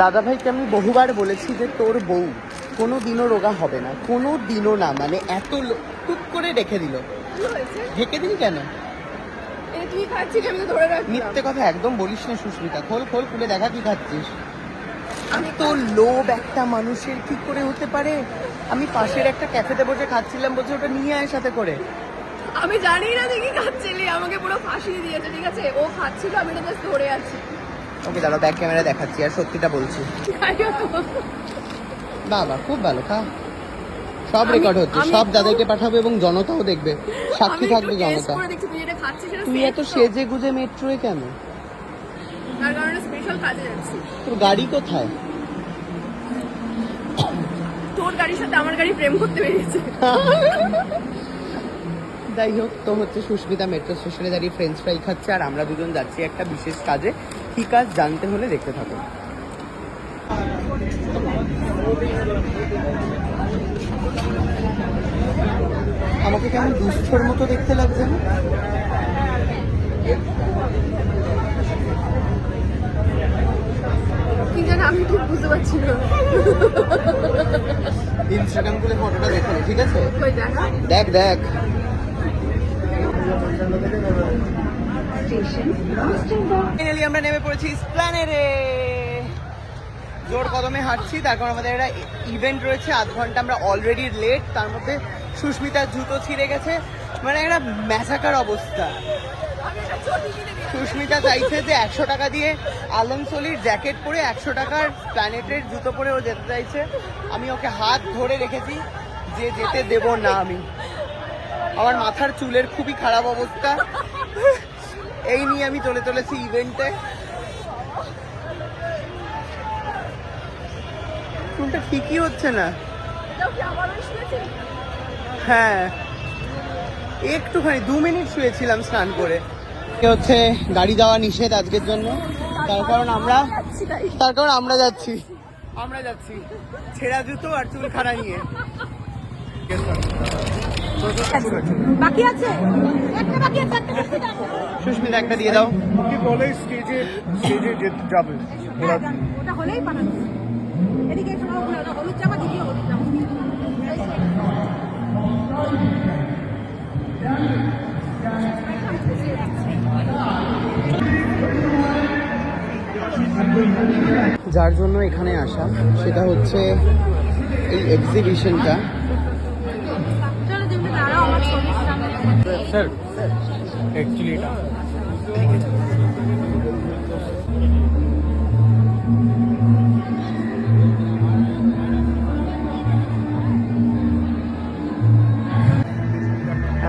দাদাভাইকে আমি বহুবার বলেছি যে তোর বউ কোনো দিনও রোগা হবে না, কোনো দিনও না। মানে এত টুক করে রেখে দিল। ঢেকে দিন কেন? মিথ্যে কথা একদম বলিস না সুস্মিতা। খোল খোল খুলে দেখা কি খাচ্ছিস। আমি তো লোভ একটা মানুষের কি করে হতে পারে। আমি পাশের একটা ক্যাফেতে বসে খাচ্ছিলাম, বলছে ওটা নিয়ে আয় সাথে করে। আমি জানি না দেখি খাচ্ছিলি, আমাকে পুরো ফাঁসিয়ে দিয়েছে। ঠিক আছে, ও খাচ্ছিল, আমি এটা জাস্ট ধরে আছি। ওকে দাঁড়াও, ব্যাক ক্যামেরা দেখাচ্ছি আর সত্যিটা বলছি। বাবা খুব ভালো, খা। সব রেকর্ড হচ্ছে, সব দাদাকে পাঠাবে এবং জনতাও দেখবে, সাক্ষী থাকবে জনতা। তুই এত সেজে গুজে মেট্রোয় কেন? তার কারণে স্পেশাল কাজে যাচ্ছি। তোর গাড়ি কোথায়? তোর গাড়ির সাথে আমার গাড়ি প্রেম করতে বেরিয়েছে। যাই হোক, তো হচ্ছে সুস্মিতা মেট্রো স্টেশনে দাঁড়িয়ে ফ্রেঞ্চ ফ্রাই খাচ্ছে আর আমরা দুজন যাচ্ছি একটা বিশেষ কাজে। কি কাজ জানতে হলে দেখতে থাকো। আমাকে কেমন দুস্থর মতো দেখতে লাগছে না? কি জানি, আমি ঠিক বুঝতে পারছি না। ইনস্টাগ্রাম খুলে ফটোটা দেখো, ঠিক আছে? দেখ দেখ। ফাইনালি আমরা নেমে পড়েছি এসপ্ল্যানেডে। জোর কদমে হাঁটছি, তারপর আমাদের একটা ইভেন্ট রয়েছে 8 ঘন্টা। আমরা অলরেডি লেট, তার মধ্যে সুস্মিতার জুতো ছিঁড়ে গেছে, মানে একটা ম্যাসাকার অবস্থা। সুস্মিতা চাইছে যে 100 টাকা দিয়ে আলমসলির জ্যাকেট পরে 100 টাকার প্ল্যানেটের জুতো পরে ও যেতে চাইছে। আমি ওকে হাত ধরে রেখেছি যে যেতে দেব না আমি। আমার মাথার চুলের খুবই খারাপ অবস্থা, এই নিয়ে আমি চলেছি ইভেন্টে। চুলটা ঠিকই হচ্ছে না। হ্যাঁ, একটুখানি 2 মিনিট শুয়েছিলাম স্নান করে। হচ্ছে গাড়ি যাওয়া নিষেধ আজকের জন্য, তার কারণ আমরা যাচ্ছি ছেঁড়া জুতো আর চুল খাড়া নিয়ে। বাকি আছে একটা, বাকি আছে একটা। সুস্মিতা একটা দিয়ে দাও। কি বলে স্টেজে যেতে যাবে, ওটা হলেই পাঠানো। এদিকে একটু হলুদ জামা দিবি, হলুদ জামা। যার জন্য এখানে আসা সেটা হচ্ছে এই এক্সিবিশনটা। স্যার অ্যাকচুয়ালি এটা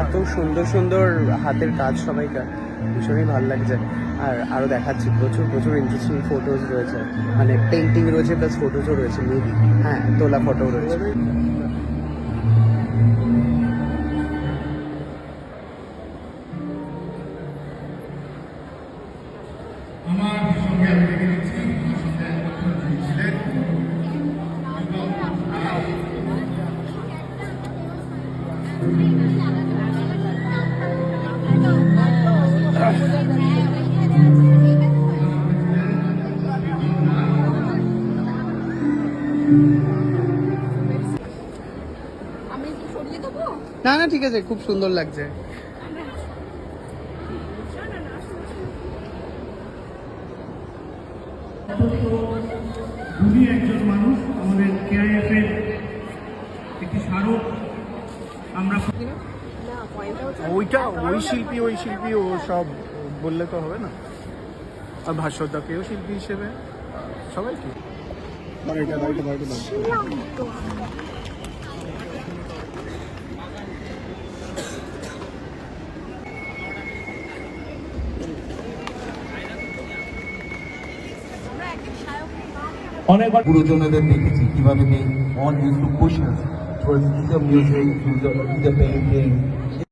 এত সুন্দর সুন্দর হাতের কাজ সবাইকার, ভীষণই ভালো লাগছে। আর আরও দেখাচ্ছি, প্রচুর ইন্টারেস্টিং ফটোজ রয়েছে, মানে পেন্টিং রয়েছে প্লাস ফটোজও রয়েছে, মেবি হ্যাঁ তোলা ফটো রয়েছে। না না ঠিক আছে, খুব সুন্দর লাগছে। উনি একজন মানুষ, আমাদের কেআইএফ এর একটি স্মারক। আমরা ওই শিল্পী ও সব বললে তো হবে না, আর ভাস্বরদাকেও শিল্পী হিসেবে সবাইকে। অনেক গুরুজনদের দেখেছি কিভাবে they all used to push us towards either music, either painting,